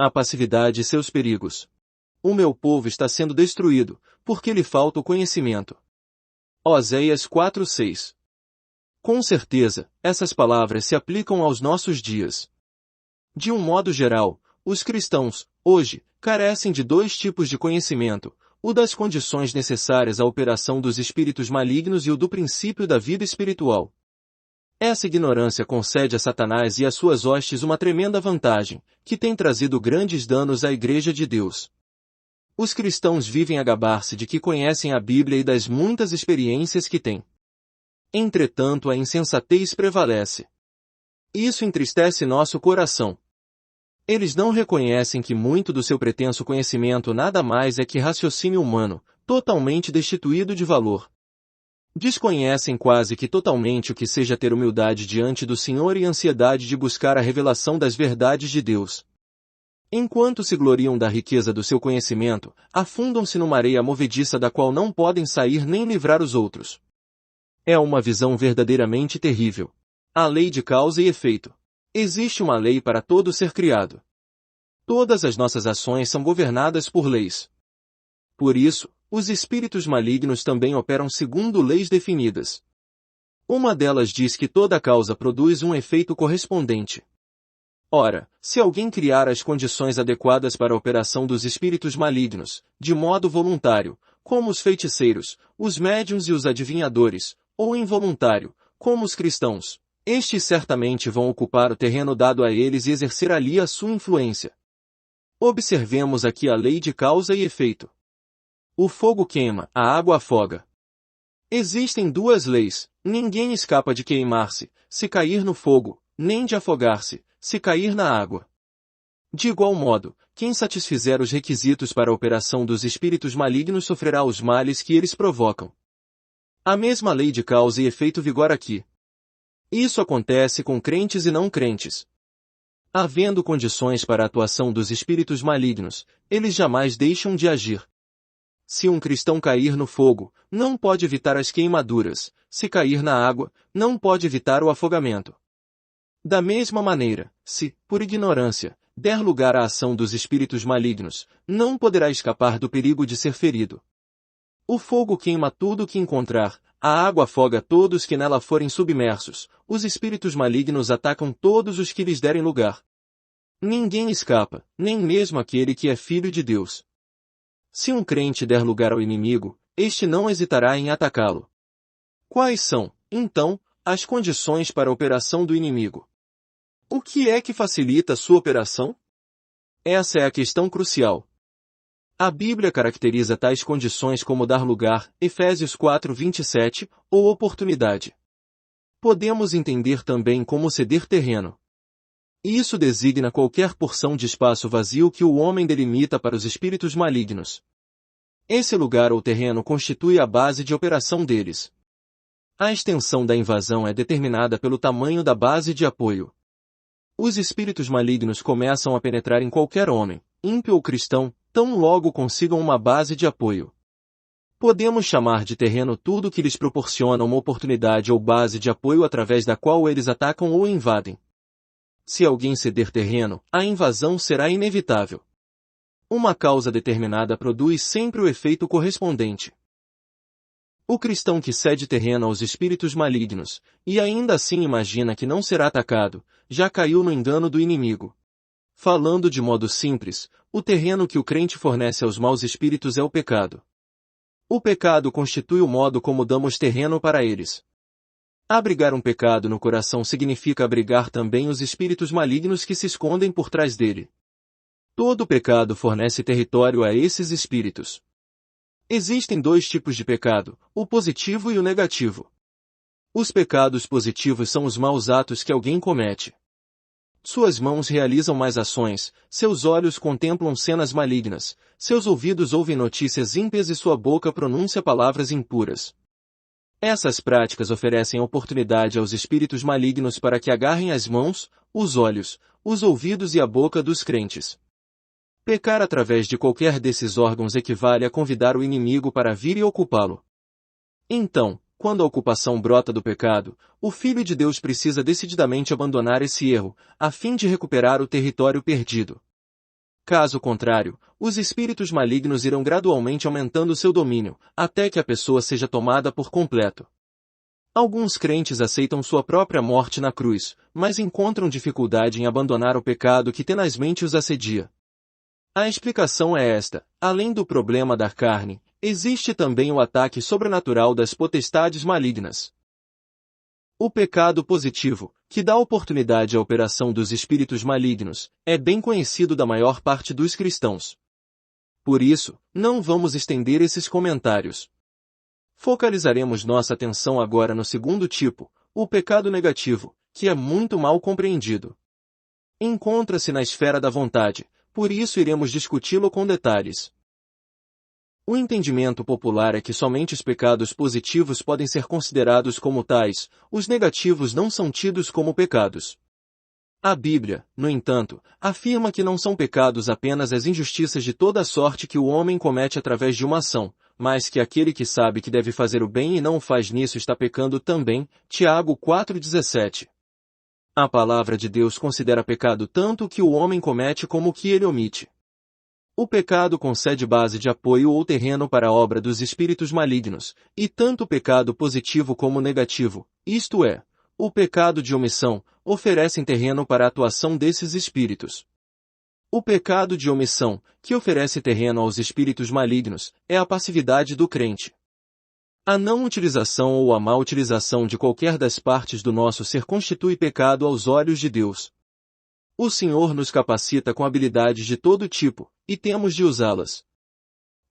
A passividade e seus perigos. O meu povo está sendo destruído, porque lhe falta o conhecimento. Oséias 4:6. Com certeza, essas palavras se aplicam aos nossos dias. De um modo geral, os cristãos, hoje, carecem de dois tipos de conhecimento, o das condições necessárias à operação dos espíritos malignos e o do princípio da vida espiritual. Essa ignorância concede a Satanás e a suas hostes uma tremenda vantagem, que tem trazido grandes danos à Igreja de Deus. Os cristãos vivem a gabar-se de que conhecem a Bíblia e das muitas experiências que têm. Entretanto, a insensatez prevalece. Isso entristece nosso coração. Eles não reconhecem que muito do seu pretenso conhecimento nada mais é que raciocínio humano, totalmente destituído de valor. Desconhecem quase que totalmente o que seja ter humildade diante do Senhor e ansiedade de buscar a revelação das verdades de Deus. Enquanto se gloriam da riqueza do seu conhecimento, afundam-se numa areia movediça da qual não podem sair nem livrar os outros. É uma visão verdadeiramente terrível. A lei de causa e efeito. Existe uma lei para todo ser criado. Todas as nossas ações são governadas por leis. Por isso, os espíritos malignos também operam segundo leis definidas. Uma delas diz que toda causa produz um efeito correspondente. Ora, se alguém criar as condições adequadas para a operação dos espíritos malignos, de modo voluntário, como os feiticeiros, os médiuns e os adivinhadores, ou involuntário, como os cristãos, estes certamente vão ocupar o terreno dado a eles e exercer ali a sua influência. Observemos aqui a lei de causa e efeito. O fogo queima, a água afoga. Existem duas leis: ninguém escapa de queimar-se, se cair no fogo, nem de afogar-se, se cair na água. De igual modo, quem satisfizer os requisitos para a operação dos espíritos malignos sofrerá os males que eles provocam. A mesma lei de causa e efeito vigora aqui. Isso acontece com crentes e não crentes. Havendo condições para a atuação dos espíritos malignos, eles jamais deixam de agir. Se um cristão cair no fogo, não pode evitar as queimaduras; se cair na água, não pode evitar o afogamento. Da mesma maneira, se, por ignorância, der lugar à ação dos espíritos malignos, não poderá escapar do perigo de ser ferido. O fogo queima tudo o que encontrar, a água afoga todos que nela forem submersos, os espíritos malignos atacam todos os que lhes derem lugar. Ninguém escapa, nem mesmo aquele que é filho de Deus. Se um crente der lugar ao inimigo, este não hesitará em atacá-lo. Quais são, então, as condições para a operação do inimigo? O que é que facilita sua operação? Essa é a questão crucial. A Bíblia caracteriza tais condições como dar lugar, Efésios 4:27, ou oportunidade. Podemos entender também como ceder terreno. Isso designa qualquer porção de espaço vazio que o homem delimita para os espíritos malignos. Esse lugar ou terreno constitui a base de operação deles. A extensão da invasão é determinada pelo tamanho da base de apoio. Os espíritos malignos começam a penetrar em qualquer homem, ímpio ou cristão, tão logo consigam uma base de apoio. Podemos chamar de terreno tudo que lhes proporciona uma oportunidade ou base de apoio através da qual eles atacam ou invadem. Se alguém ceder terreno, a invasão será inevitável. Uma causa determinada produz sempre o efeito correspondente. O cristão que cede terreno aos espíritos malignos, e ainda assim imagina que não será atacado, já caiu no engano do inimigo. Falando de modo simples, o terreno que o crente fornece aos maus espíritos é o pecado. O pecado constitui o modo como damos terreno para eles. Abrigar um pecado no coração significa abrigar também os espíritos malignos que se escondem por trás dele. Todo pecado fornece território a esses espíritos. Existem dois tipos de pecado, o positivo e o negativo. Os pecados positivos são os maus atos que alguém comete. Suas mãos realizam mais ações, seus olhos contemplam cenas malignas, seus ouvidos ouvem notícias ímpias e sua boca pronuncia palavras impuras. Essas práticas oferecem oportunidade aos espíritos malignos para que agarrem as mãos, os olhos, os ouvidos e a boca dos crentes. Pecar através de qualquer desses órgãos equivale a convidar o inimigo para vir e ocupá-lo. Então, quando a ocupação brota do pecado, o Filho de Deus precisa decididamente abandonar esse erro, a fim de recuperar o território perdido. Caso contrário, os espíritos malignos irão gradualmente aumentando seu domínio, até que a pessoa seja tomada por completo. Alguns crentes aceitam sua própria morte na cruz, mas encontram dificuldade em abandonar o pecado que tenazmente os assedia. A explicação é esta: além do problema da carne, existe também o ataque sobrenatural das potestades malignas. O pecado positivo, que dá oportunidade à operação dos espíritos malignos, é bem conhecido da maior parte dos cristãos. Por isso, não vamos estender esses comentários. Focalizaremos nossa atenção agora no segundo tipo, o pecado negativo, que é muito mal compreendido. Encontra-se na esfera da vontade, por isso iremos discuti-lo com detalhes. O entendimento popular é que somente os pecados positivos podem ser considerados como tais, os negativos não são tidos como pecados. A Bíblia, no entanto, afirma que não são pecados apenas as injustiças de toda sorte que o homem comete através de uma ação, mas que aquele que sabe que deve fazer o bem e não o faz nisso está pecando também. Tiago 4,17. A palavra de Deus considera pecado tanto o que o homem comete como o que ele omite. O pecado concede base de apoio ou terreno para a obra dos espíritos malignos, e tanto o pecado positivo como o negativo, isto é, o pecado de omissão, oferecem terreno para a atuação desses espíritos. O pecado de omissão, que oferece terreno aos espíritos malignos, é a passividade do crente. A não utilização ou a má utilização de qualquer das partes do nosso ser constitui pecado aos olhos de Deus. O Senhor nos capacita com habilidades de todo tipo, e temos de usá-las.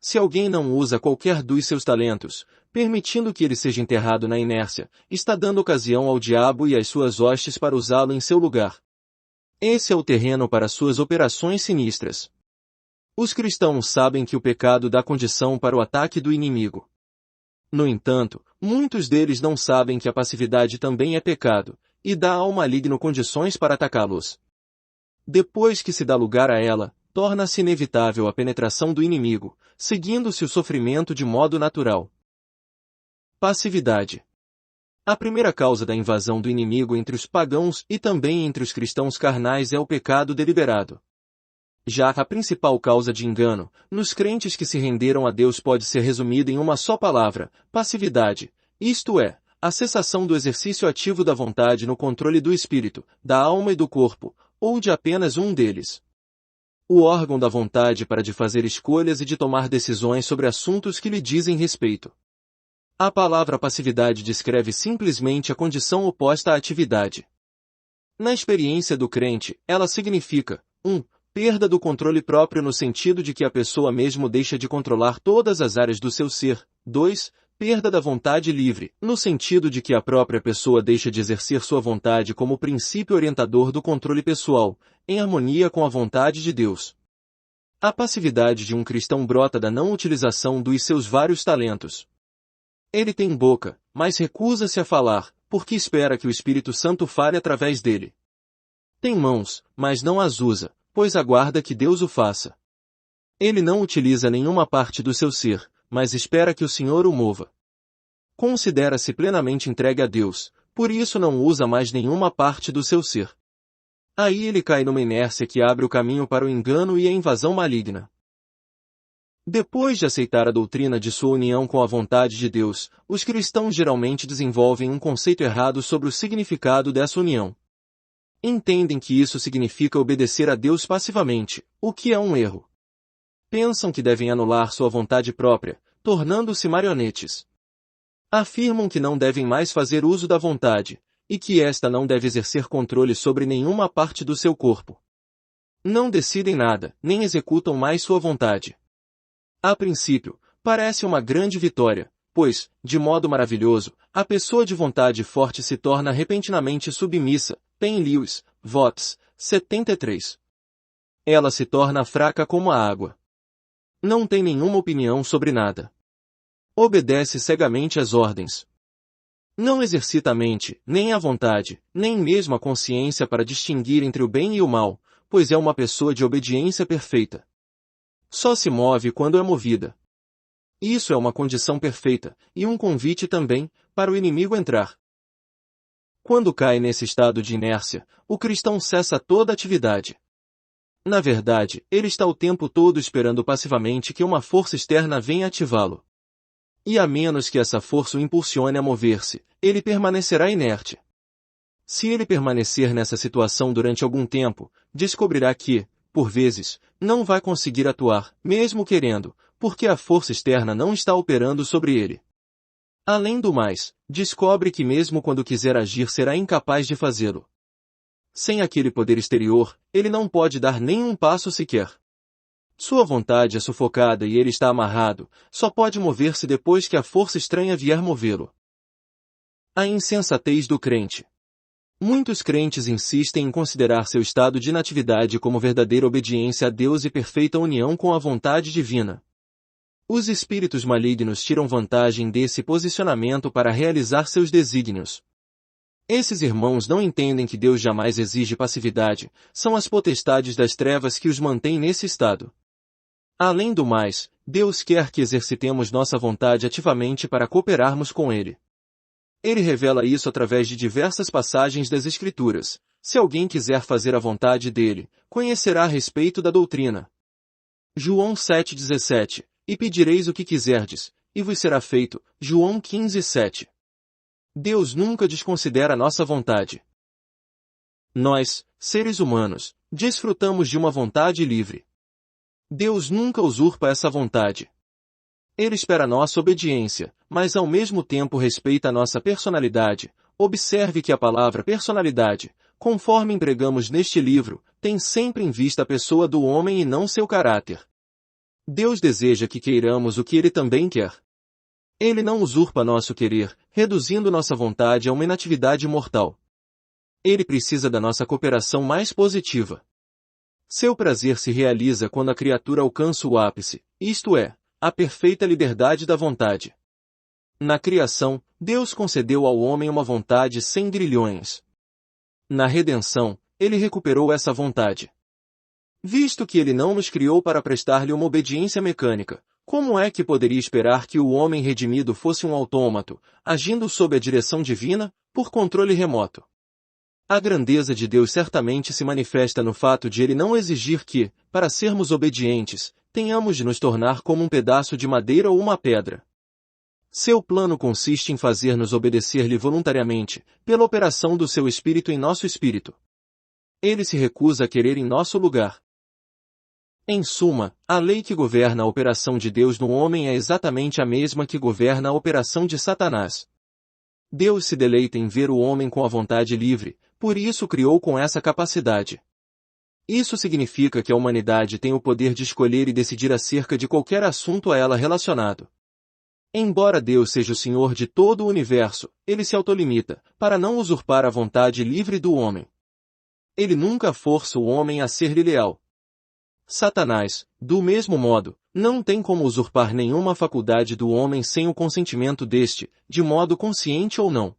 Se alguém não usa qualquer dos seus talentos, permitindo que ele seja enterrado na inércia, está dando ocasião ao diabo e às suas hostes para usá-lo em seu lugar. Esse é o terreno para suas operações sinistras. Os cristãos sabem que o pecado dá condição para o ataque do inimigo. No entanto, muitos deles não sabem que a passividade também é pecado, e dá ao maligno condições para atacá-los. Depois que se dá lugar a ela, torna-se inevitável a penetração do inimigo, seguindo-se o sofrimento de modo natural. Passividade. A primeira causa da invasão do inimigo entre os pagãos e também entre os cristãos carnais é o pecado deliberado. Já a principal causa de engano, nos crentes que se renderam a Deus pode ser resumida em uma só palavra: passividade, isto é, a cessação do exercício ativo da vontade no controle do espírito, da alma e do corpo, ou de apenas um deles. O órgão da vontade para de fazer escolhas e de tomar decisões sobre assuntos que lhe dizem respeito. A palavra passividade descreve simplesmente a condição oposta à atividade. Na experiência do crente, ela significa 1. Perda do controle próprio no sentido de que a pessoa mesmo deixa de controlar todas as áreas do seu ser. 2. Perda da vontade livre, no sentido de que a própria pessoa deixa de exercer sua vontade como princípio orientador do controle pessoal, em harmonia com a vontade de Deus. A passividade de um cristão brota da não utilização dos seus vários talentos. Ele tem boca, mas recusa-se a falar, porque espera que o Espírito Santo fale através dele. Tem mãos, mas não as usa, pois aguarda que Deus o faça. Ele não utiliza nenhuma parte do seu ser, mas espera que o Senhor o mova. Considera-se plenamente entregue a Deus, por isso não usa mais nenhuma parte do seu ser. Aí ele cai numa inércia que abre o caminho para o engano e a invasão maligna. Depois de aceitar a doutrina de sua união com a vontade de Deus, os cristãos geralmente desenvolvem um conceito errado sobre o significado dessa união. Entendem que isso significa obedecer a Deus passivamente, o que é um erro. Pensam que devem anular sua vontade própria, tornando-se marionetes. Afirmam que não devem mais fazer uso da vontade, e que esta não deve exercer controle sobre nenhuma parte do seu corpo. Não decidem nada, nem executam mais sua vontade. A princípio, parece uma grande vitória, pois, de modo maravilhoso, a pessoa de vontade forte se torna repentinamente submissa. Pen Lewis, Vots, 73. Ela se torna fraca como a água. Não tem nenhuma opinião sobre nada. Obedece cegamente às ordens. Não exercita a mente, nem a vontade, nem mesmo a consciência para distinguir entre o bem e o mal, pois é uma pessoa de obediência perfeita. Só se move quando é movida. Isso é uma condição perfeita, e um convite também, para o inimigo entrar. Quando cai nesse estado de inércia, o cristão cessa toda atividade. Na verdade, ele está o tempo todo esperando passivamente que uma força externa venha ativá-lo. E a menos que essa força o impulsione a mover-se, ele permanecerá inerte. Se ele permanecer nessa situação durante algum tempo, descobrirá que, por vezes, não vai conseguir atuar, mesmo querendo, porque a força externa não está operando sobre ele. Além do mais, descobre que mesmo quando quiser agir será incapaz de fazê-lo. Sem aquele poder exterior, ele não pode dar nenhum passo sequer. Sua vontade é sufocada e ele está amarrado, só pode mover-se depois que a força estranha vier movê-lo. A insensatez do crente. Muitos crentes insistem em considerar seu estado de inatividade como verdadeira obediência a Deus e perfeita união com a vontade divina. Os espíritos malignos tiram vantagem desse posicionamento para realizar seus desígnios. Esses irmãos não entendem que Deus jamais exige passividade, são as potestades das trevas que os mantêm nesse estado. Além do mais, Deus quer que exercitemos nossa vontade ativamente para cooperarmos com Ele. Ele revela isso através de diversas passagens das Escrituras. Se alguém quiser fazer a vontade dele, conhecerá a respeito da doutrina. João 7,17. E pedireis o que quiserdes, e vos será feito. João 15,7. Deus nunca desconsidera nossa vontade. Nós, seres humanos, desfrutamos de uma vontade livre. Deus nunca usurpa essa vontade. Ele espera nossa obediência, mas ao mesmo tempo respeita nossa personalidade. Observe que a palavra personalidade, conforme empregamos neste livro, tem sempre em vista a pessoa do homem e não seu caráter. Deus deseja que queiramos o que Ele também quer. Ele não usurpa nosso querer, reduzindo nossa vontade a uma inatividade mortal. Ele precisa da nossa cooperação mais positiva. Seu prazer se realiza quando a criatura alcança o ápice, isto é, a perfeita liberdade da vontade. Na criação, Deus concedeu ao homem uma vontade sem grilhões. Na redenção, Ele recuperou essa vontade. Visto que Ele não nos criou para prestar-lhe uma obediência mecânica, como é que poderia esperar que o homem redimido fosse um autômato, agindo sob a direção divina, por controle remoto? A grandeza de Deus certamente se manifesta no fato de Ele não exigir que, para sermos obedientes, tenhamos de nos tornar como um pedaço de madeira ou uma pedra. Seu plano consiste em fazer-nos obedecer-lhe voluntariamente, pela operação do seu Espírito em nosso espírito. Ele se recusa a querer em nosso lugar. Em suma, a lei que governa a operação de Deus no homem é exatamente a mesma que governa a operação de Satanás. Deus se deleita em ver o homem com a vontade livre, por isso o criou com essa capacidade. Isso significa que a humanidade tem o poder de escolher e decidir acerca de qualquer assunto a ela relacionado. Embora Deus seja o Senhor de todo o universo, Ele se autolimita, para não usurpar a vontade livre do homem. Ele nunca força o homem a ser-lhe leal. Satanás, do mesmo modo, não tem como usurpar nenhuma faculdade do homem sem o consentimento deste, de modo consciente ou não.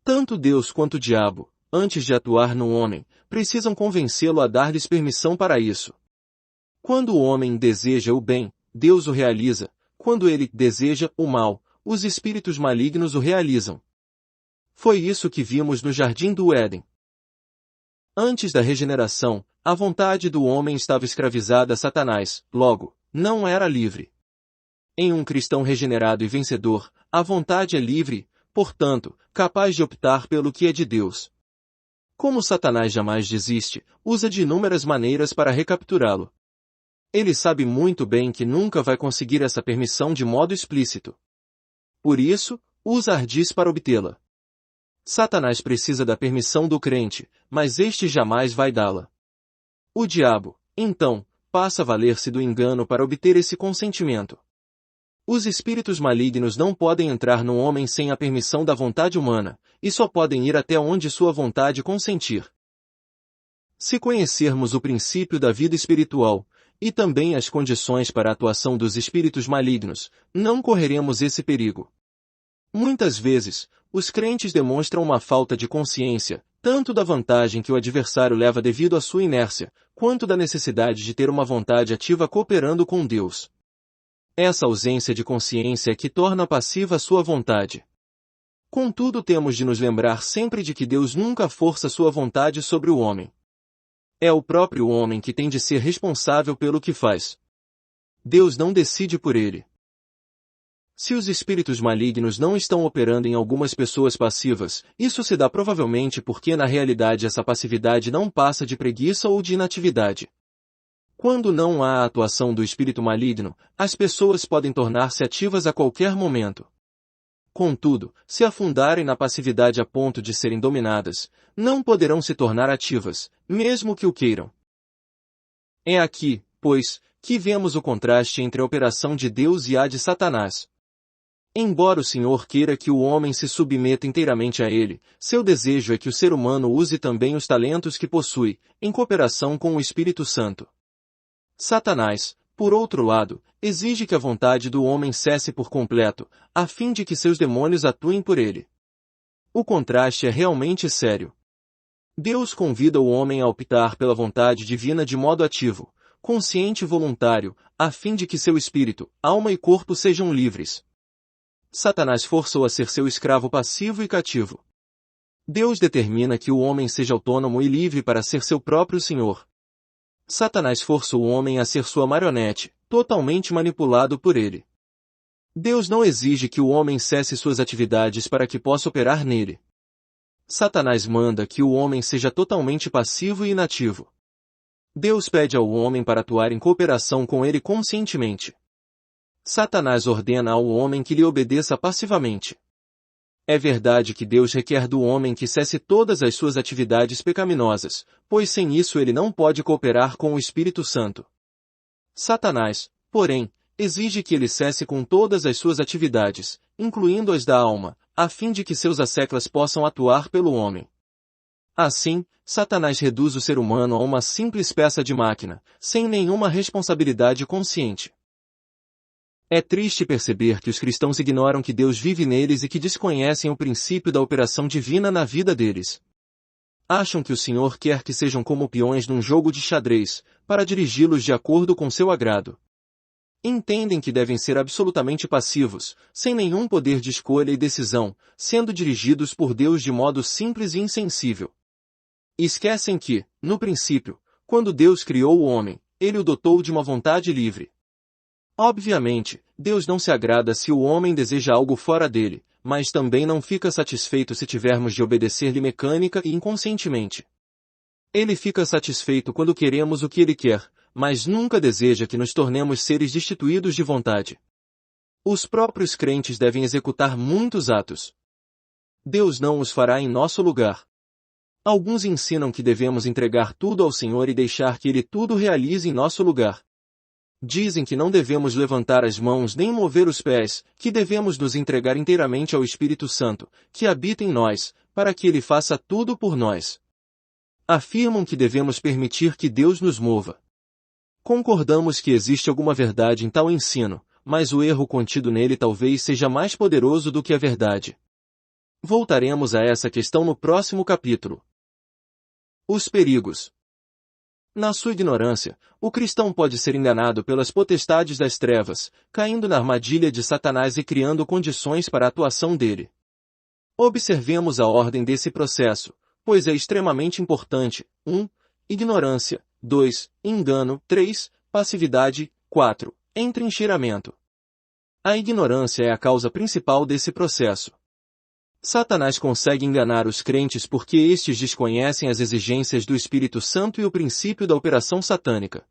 Tanto Deus quanto o diabo, antes de atuar no homem, precisam convencê-lo a dar-lhes permissão para isso. Quando o homem deseja o bem, Deus o realiza. Quando ele deseja o mal, os espíritos malignos o realizam. Foi isso que vimos no Jardim do Éden. Antes da regeneração, a vontade do homem estava escravizada a Satanás, logo, não era livre. Em um cristão regenerado e vencedor, a vontade é livre, portanto, capaz de optar pelo que é de Deus. Como Satanás jamais desiste, usa de inúmeras maneiras para recapturá-lo. Ele sabe muito bem que nunca vai conseguir essa permissão de modo explícito. Por isso, usa ardis para obtê-la. Satanás precisa da permissão do crente, mas este jamais vai dá-la. O diabo, então, passa a valer-se do engano para obter esse consentimento. Os espíritos malignos não podem entrar no homem sem a permissão da vontade humana, e só podem ir até onde sua vontade consentir. Se conhecermos o princípio da vida espiritual, e também as condições para a atuação dos espíritos malignos, não correremos esse perigo. Muitas vezes, os crentes demonstram uma falta de consciência, tanto da vantagem que o adversário leva devido à sua inércia, quanto da necessidade de ter uma vontade ativa cooperando com Deus. Essa ausência de consciência é que torna passiva a sua vontade. Contudo, temos de nos lembrar sempre de que Deus nunca força sua vontade sobre o homem. É o próprio homem que tem de ser responsável pelo que faz. Deus não decide por ele. Se os espíritos malignos não estão operando em algumas pessoas passivas, isso se dá provavelmente porque na realidade essa passividade não passa de preguiça ou de inatividade. Quando não há a atuação do espírito maligno, as pessoas podem tornar-se ativas a qualquer momento. Contudo, se afundarem na passividade a ponto de serem dominadas, não poderão se tornar ativas, mesmo que o queiram. É aqui, pois, que vemos o contraste entre a operação de Deus e a de Satanás. Embora o Senhor queira que o homem se submeta inteiramente a ele, seu desejo é que o ser humano use também os talentos que possui, em cooperação com o Espírito Santo. Satanás, por outro lado, exige que a vontade do homem cesse por completo, a fim de que seus demônios atuem por ele. O contraste é realmente sério. Deus convida o homem a optar pela vontade divina de modo ativo, consciente e voluntário, a fim de que seu espírito, alma e corpo sejam livres. Satanás forçou a ser seu escravo passivo e cativo. Deus determina que o homem seja autônomo e livre para ser seu próprio senhor. Satanás forçou o homem a ser sua marionete, totalmente manipulado por ele. Deus não exige que o homem cesse suas atividades para que possa operar nele. Satanás manda que o homem seja totalmente passivo e inativo. Deus pede ao homem para atuar em cooperação com ele conscientemente. Satanás ordena ao homem que lhe obedeça passivamente. É verdade que Deus requer do homem que cesse todas as suas atividades pecaminosas, pois sem isso ele não pode cooperar com o Espírito Santo. Satanás, porém, exige que ele cesse com todas as suas atividades, incluindo as da alma, a fim de que seus asseclas possam atuar pelo homem. Assim, Satanás reduz o ser humano a uma simples peça de máquina, sem nenhuma responsabilidade consciente. É triste perceber que os cristãos ignoram que Deus vive neles e que desconhecem o princípio da operação divina na vida deles. Acham que o Senhor quer que sejam como peões num jogo de xadrez, para dirigi-los de acordo com seu agrado. Entendem que devem ser absolutamente passivos, sem nenhum poder de escolha e decisão, sendo dirigidos por Deus de modo simples e insensível. Esquecem que, no princípio, quando Deus criou o homem, ele o dotou de uma vontade livre. Obviamente, Deus não se agrada se o homem deseja algo fora dele, mas também não fica satisfeito se tivermos de obedecer-lhe mecânica e inconscientemente. Ele fica satisfeito quando queremos o que ele quer, mas nunca deseja que nos tornemos seres destituídos de vontade. Os próprios crentes devem executar muitos atos. Deus não os fará em nosso lugar. Alguns ensinam que devemos entregar tudo ao Senhor e deixar que Ele tudo realize em nosso lugar. Dizem que não devemos levantar as mãos nem mover os pés, que devemos nos entregar inteiramente ao Espírito Santo, que habita em nós, para que Ele faça tudo por nós. Afirmam que devemos permitir que Deus nos mova. Concordamos que existe alguma verdade em tal ensino, mas o erro contido nele talvez seja mais poderoso do que a verdade. Voltaremos a essa questão no próximo capítulo. Os perigos. Na sua ignorância, o cristão pode ser enganado pelas potestades das trevas, caindo na armadilha de Satanás e criando condições para a atuação dele. Observemos a ordem desse processo, pois é extremamente importante. 1. Ignorância. 2. Engano. 3. Passividade. 4. Entrincheiramento. A ignorância é a causa principal desse processo. Satanás consegue enganar os crentes porque estes desconhecem as exigências do Espírito Santo e o princípio da operação satânica.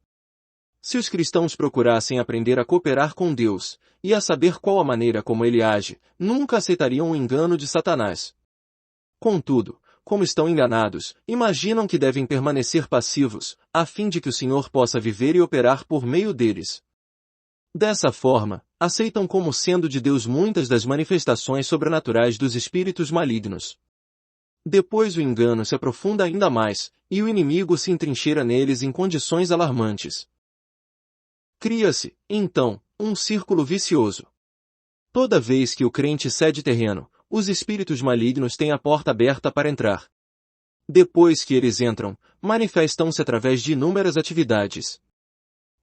Se os cristãos procurassem aprender a cooperar com Deus, e a saber qual a maneira como ele age, nunca aceitariam o engano de Satanás. Contudo, como estão enganados, imaginam que devem permanecer passivos, a fim de que o Senhor possa viver e operar por meio deles. Dessa forma, aceitam como sendo de Deus muitas das manifestações sobrenaturais dos espíritos malignos. Depois o engano se aprofunda ainda mais, e o inimigo se entrincheira neles em condições alarmantes. Cria-se, então, um círculo vicioso. Toda vez que o crente cede terreno, os espíritos malignos têm a porta aberta para entrar. Depois que eles entram, manifestam-se através de inúmeras atividades.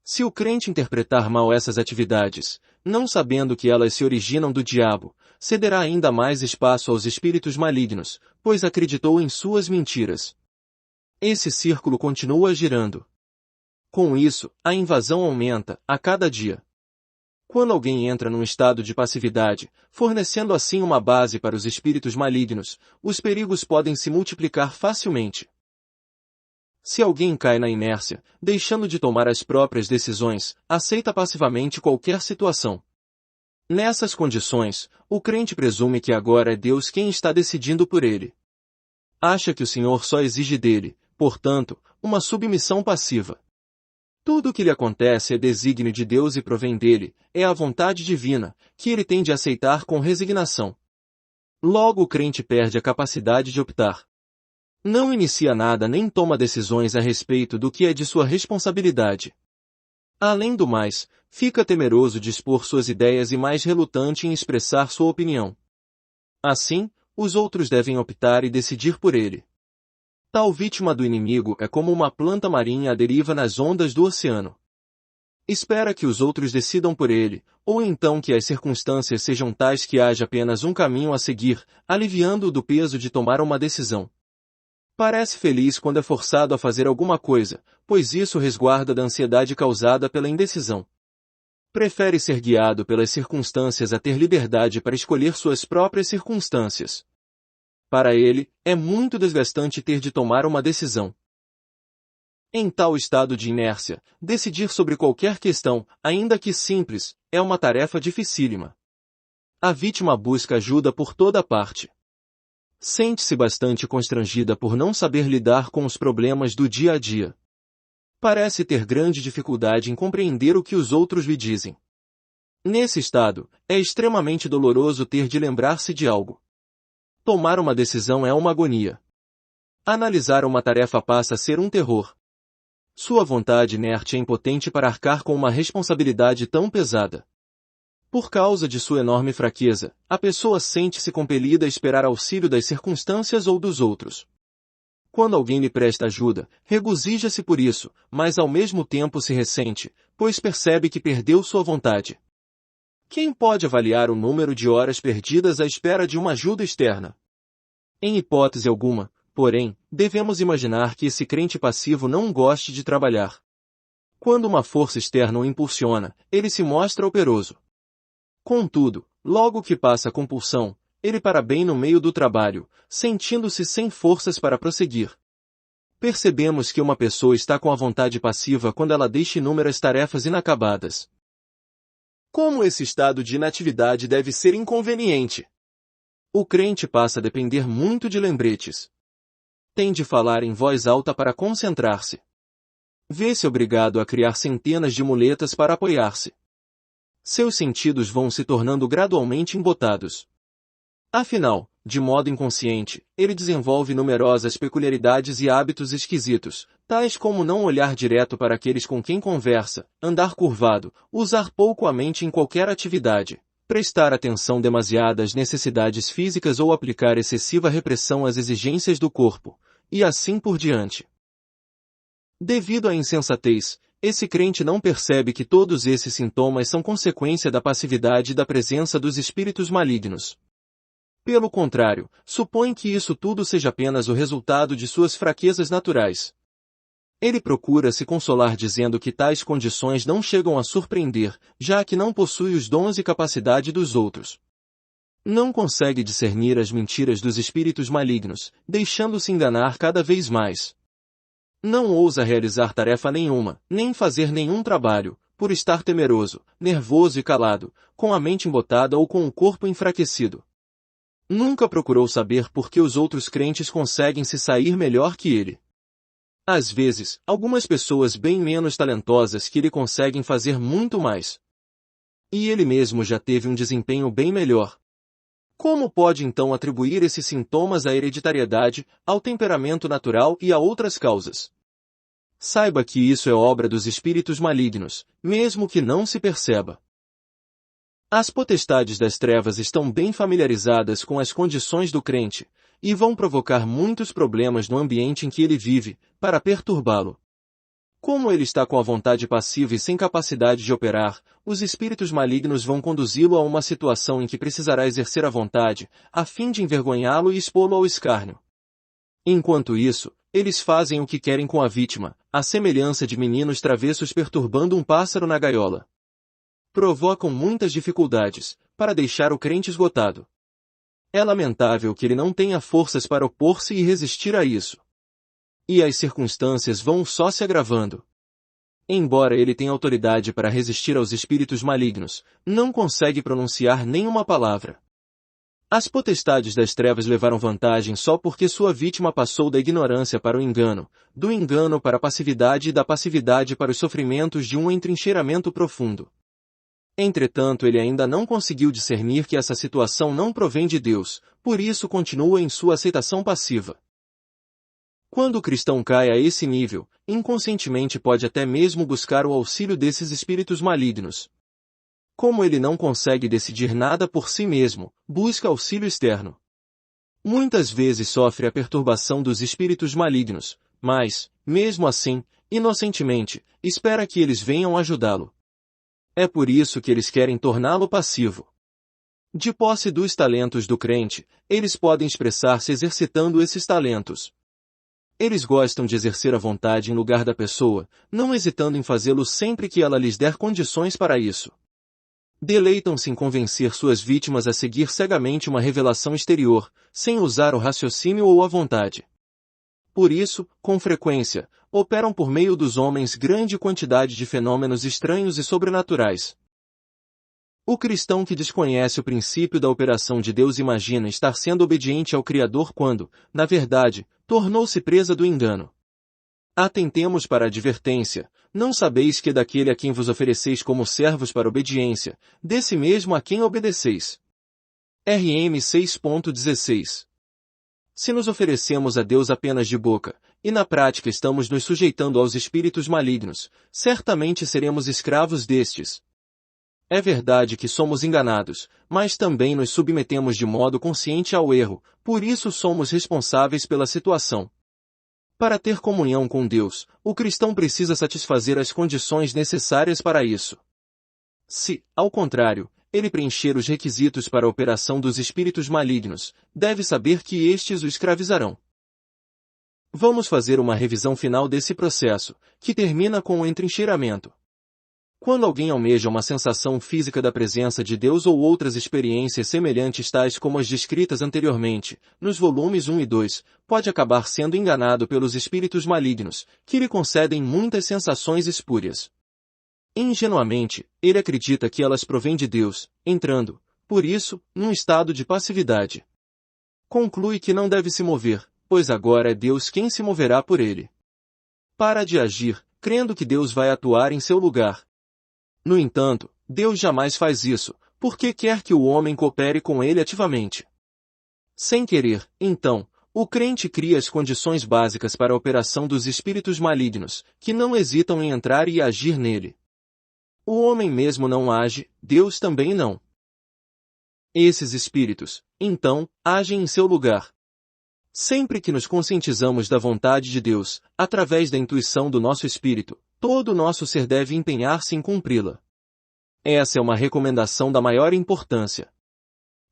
Se o crente interpretar mal essas atividades, não sabendo que elas se originam do diabo, cederá ainda mais espaço aos espíritos malignos, pois acreditou em suas mentiras. Esse círculo continua girando. Com isso, a invasão aumenta, a cada dia. Quando alguém entra num estado de passividade, fornecendo assim uma base para os espíritos malignos, os perigos podem se multiplicar facilmente. Se alguém cai na inércia, deixando de tomar as próprias decisões, aceita passivamente qualquer situação. Nessas condições, o crente presume que agora é Deus quem está decidindo por ele. Acha que o Senhor só exige dele, portanto, uma submissão passiva. Tudo o que lhe acontece é desígnio de Deus e provém dele, é a vontade divina, que ele tem de aceitar com resignação. Logo o crente perde a capacidade de optar. Não inicia nada nem toma decisões a respeito do que é de sua responsabilidade. Além do mais, fica temeroso de expor suas ideias e mais relutante em expressar sua opinião. Assim, os outros devem optar e decidir por ele. Tal vítima do inimigo é como uma planta marinha à deriva nas ondas do oceano. Espera que os outros decidam por ele, ou então que as circunstâncias sejam tais que haja apenas um caminho a seguir, aliviando-o do peso de tomar uma decisão. Parece feliz quando é forçado a fazer alguma coisa, pois isso resguarda da ansiedade causada pela indecisão. Prefere ser guiado pelas circunstâncias a ter liberdade para escolher suas próprias circunstâncias. Para ele, é muito desgastante ter de tomar uma decisão. Em tal estado de inércia, decidir sobre qualquer questão, ainda que simples, é uma tarefa dificílima. A vítima busca ajuda por toda parte. Sente-se bastante constrangida por não saber lidar com os problemas do dia a dia. Parece ter grande dificuldade em compreender o que os outros lhe dizem. Nesse estado, é extremamente doloroso ter de lembrar-se de algo. Tomar uma decisão é uma agonia. Analisar uma tarefa passa a ser um terror. Sua vontade inerte é impotente para arcar com uma responsabilidade tão pesada. Por causa de sua enorme fraqueza, a pessoa sente-se compelida a esperar auxílio das circunstâncias ou dos outros. Quando alguém lhe presta ajuda, regozija-se por isso, mas ao mesmo tempo se ressente, pois percebe que perdeu sua vontade. Quem pode avaliar o número de horas perdidas à espera de uma ajuda externa? Em hipótese alguma, porém, devemos imaginar que esse crente passivo não goste de trabalhar. Quando uma força externa o impulsiona, ele se mostra operoso. Contudo, logo que passa a compulsão, ele para bem no meio do trabalho, sentindo-se sem forças para prosseguir. Percebemos que uma pessoa está com a vontade passiva quando ela deixa inúmeras tarefas inacabadas. Como esse estado de inatividade deve ser inconveniente? O crente passa a depender muito de lembretes. Tem de falar em voz alta para concentrar-se. Vê-se obrigado a criar centenas de muletas para apoiar-se. Seus sentidos vão se tornando gradualmente embotados. Afinal, de modo inconsciente, ele desenvolve numerosas peculiaridades e hábitos esquisitos, tais como não olhar direto para aqueles com quem conversa, andar curvado, usar pouco a mente em qualquer atividade, prestar atenção demasiada às necessidades físicas ou aplicar excessiva repressão às exigências do corpo, e assim por diante. Devido à insensatez, esse crente não percebe que todos esses sintomas são consequência da passividade e da presença dos espíritos malignos. Pelo contrário, supõe que isso tudo seja apenas o resultado de suas fraquezas naturais. Ele procura se consolar dizendo que tais condições não chegam a surpreender, já que não possui os dons e capacidade dos outros. Não consegue discernir as mentiras dos espíritos malignos, deixando-se enganar cada vez mais. Não ousa realizar tarefa nenhuma, nem fazer nenhum trabalho, por estar temeroso, nervoso e calado, com a mente embotada ou com o corpo enfraquecido. Nunca procurou saber por que os outros crentes conseguem se sair melhor que ele. Às vezes, algumas pessoas bem menos talentosas que ele conseguem fazer muito mais. E ele mesmo já teve um desempenho bem melhor. Como pode então atribuir esses sintomas à hereditariedade, ao temperamento natural e a outras causas? Saiba que isso é obra dos espíritos malignos, mesmo que não se perceba. As potestades das trevas estão bem familiarizadas com as condições do crente, e vão provocar muitos problemas no ambiente em que ele vive, para perturbá-lo. Como ele está com a vontade passiva e sem capacidade de operar, os espíritos malignos vão conduzi-lo a uma situação em que precisará exercer a vontade, a fim de envergonhá-lo e expô-lo ao escárnio. Enquanto isso, eles fazem o que querem com a vítima, à semelhança de meninos travessos perturbando um pássaro na gaiola. Provocam muitas dificuldades, para deixar o crente esgotado. É lamentável que ele não tenha forças para opor-se e resistir a isso. E as circunstâncias vão só se agravando. Embora ele tenha autoridade para resistir aos espíritos malignos, não consegue pronunciar nenhuma palavra. As potestades das trevas levaram vantagem só porque sua vítima passou da ignorância para o engano, do engano para a passividade e da passividade para os sofrimentos de um entrincheiramento profundo. Entretanto, ele ainda não conseguiu discernir que essa situação não provém de Deus, por isso continua em sua aceitação passiva. Quando o cristão cai a esse nível, inconscientemente pode até mesmo buscar o auxílio desses espíritos malignos. Como ele não consegue decidir nada por si mesmo, busca auxílio externo. Muitas vezes sofre a perturbação dos espíritos malignos, mas, mesmo assim, inocentemente, espera que eles venham ajudá-lo. É por isso que eles querem torná-lo passivo. De posse dos talentos do crente, eles podem expressar-se exercitando esses talentos. Eles gostam de exercer a vontade em lugar da pessoa, não hesitando em fazê-lo sempre que ela lhes der condições para isso. Deleitam-se em convencer suas vítimas a seguir cegamente uma revelação exterior, sem usar o raciocínio ou a vontade. Por isso, com frequência, operam por meio dos homens grande quantidade de fenômenos estranhos e sobrenaturais. O cristão que desconhece o princípio da operação de Deus imagina estar sendo obediente ao Criador quando, na verdade, tornou-se presa do engano. Atentemos para a advertência: não sabeis que daquele a quem vos ofereceis como servos para obediência, desse mesmo a quem obedeceis. RM 6.16. Se nos oferecemos a Deus apenas de boca, e na prática estamos nos sujeitando aos espíritos malignos, certamente seremos escravos destes. É verdade que somos enganados, mas também nos submetemos de modo consciente ao erro, por isso somos responsáveis pela situação. Para ter comunhão com Deus, o cristão precisa satisfazer as condições necessárias para isso. Se, ao contrário, ele preencher os requisitos para a operação dos espíritos malignos, deve saber que estes o escravizarão. Vamos fazer uma revisão final desse processo, que termina com o entrincheiramento. Quando alguém almeja uma sensação física da presença de Deus ou outras experiências semelhantes tais como as descritas anteriormente, nos volumes 1 e 2, pode acabar sendo enganado pelos espíritos malignos, que lhe concedem muitas sensações espúrias. Ingenuamente, ele acredita que elas provêm de Deus, entrando, por isso, num estado de passividade. Conclui que não deve se mover, pois agora é Deus quem se moverá por ele. Para de agir, crendo que Deus vai atuar em seu lugar. No entanto, Deus jamais faz isso, porque quer que o homem coopere com ele ativamente. Sem querer, então, o crente cria as condições básicas para a operação dos espíritos malignos, que não hesitam em entrar e agir nele. O homem mesmo não age, Deus também não. Esses espíritos, então, agem em seu lugar. Sempre que nos conscientizamos da vontade de Deus, através da intuição do nosso espírito, todo o nosso ser deve empenhar-se em cumpri-la. Essa é uma recomendação da maior importância.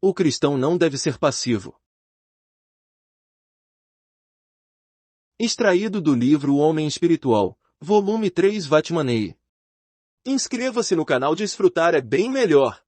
O cristão não deve ser passivo. Extraído do livro O Homem Espiritual, volume 3 Vatmanei. Inscreva-se no canal Desfrutar é bem melhor.